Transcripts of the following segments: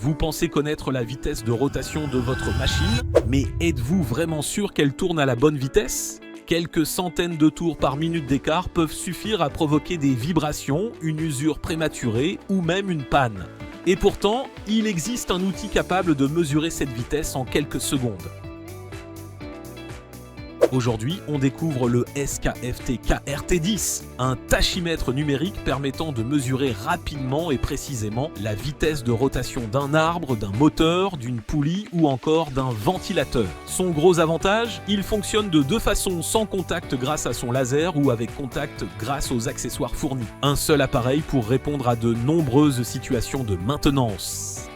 Vous pensez connaître la vitesse de rotation de votre machine, mais êtes-vous vraiment sûr qu'elle tourne à la bonne vitesse ? Quelques centaines de tours par minute d'écart peuvent suffire à provoquer des vibrations, une usure prématurée ou même une panne. Et pourtant, il existe un outil capable de mesurer cette vitesse en quelques secondes. Aujourd'hui, on découvre le SKFT KRT10, un tachymètre numérique permettant de mesurer rapidement et précisément la vitesse de rotation d'un arbre, d'un moteur, d'une poulie ou encore d'un ventilateur. Son gros avantage, il fonctionne de deux façons, sans contact grâce à son laser ou avec contact grâce aux accessoires fournis. Un seul appareil pour répondre à de nombreuses situations de maintenance.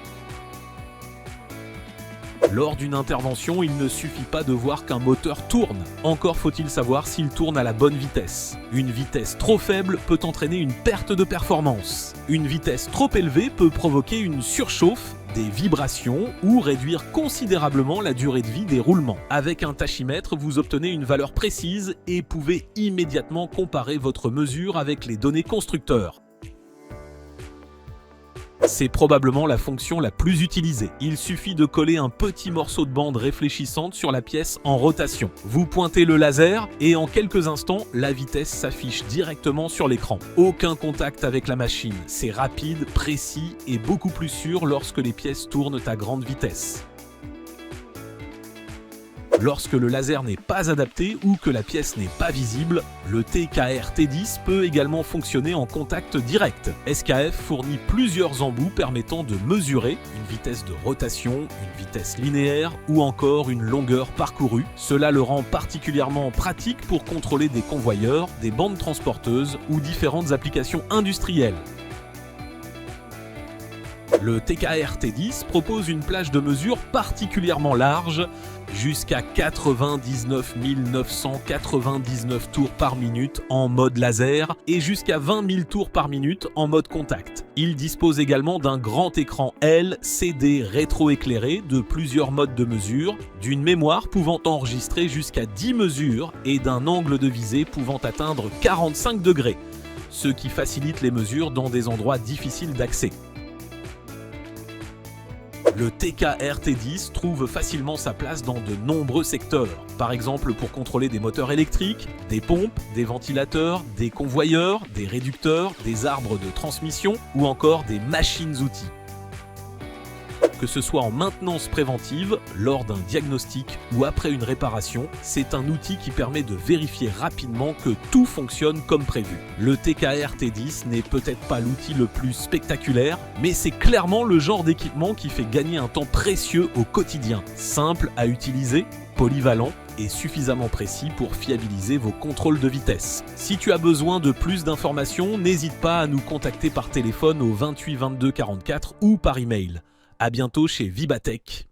Lors d'une intervention, il ne suffit pas de voir qu'un moteur tourne. Encore faut-il savoir s'il tourne à la bonne vitesse. Une vitesse trop faible peut entraîner une perte de performance. Une vitesse trop élevée peut provoquer une surchauffe, des vibrations ou réduire considérablement la durée de vie des roulements. Avec un tachymètre, vous obtenez une valeur précise et pouvez immédiatement comparer votre mesure avec les données constructeurs. C'est probablement la fonction la plus utilisée. Il suffit de coller un petit morceau de bande réfléchissante sur la pièce en rotation. Vous pointez le laser et en quelques instants, la vitesse s'affiche directement sur l'écran. Aucun contact avec la machine. C'est rapide, précis et beaucoup plus sûr lorsque les pièces tournent à grande vitesse. Lorsque le laser n'est pas adapté ou que la pièce n'est pas visible, le TKR-T10 peut également fonctionner en contact direct. SKF fournit plusieurs embouts permettant de mesurer une vitesse de rotation, une vitesse linéaire ou encore une longueur parcourue. Cela le rend particulièrement pratique pour contrôler des convoyeurs, des bandes transporteuses ou différentes applications industrielles. Le TKR-T10 propose une plage de mesure particulièrement large, jusqu'à 99 999 tours par minute en mode laser et jusqu'à 20 000 tours par minute en mode contact. Il dispose également d'un grand écran LCD rétroéclairé de plusieurs modes de mesure, d'une mémoire pouvant enregistrer jusqu'à 10 mesures et d'un angle de visée pouvant atteindre 45 degrés, ce qui facilite les mesures dans des endroits difficiles d'accès. Le TKR-T10 trouve facilement sa place dans de nombreux secteurs, par exemple pour contrôler des moteurs électriques, des pompes, des ventilateurs, des convoyeurs, des réducteurs, des arbres de transmission ou encore des machines-outils. Que ce soit en maintenance préventive, lors d'un diagnostic ou après une réparation, c'est un outil qui permet de vérifier rapidement que tout fonctionne comme prévu. Le TKR-T10 n'est peut-être pas l'outil le plus spectaculaire, mais c'est clairement le genre d'équipement qui fait gagner un temps précieux au quotidien. Simple à utiliser, polyvalent et suffisamment précis pour fiabiliser vos contrôles de vitesse. Si tu as besoin de plus d'informations, n'hésite pas à nous contacter par téléphone au 28 22 44 ou par email. À bientôt chez Vibatech.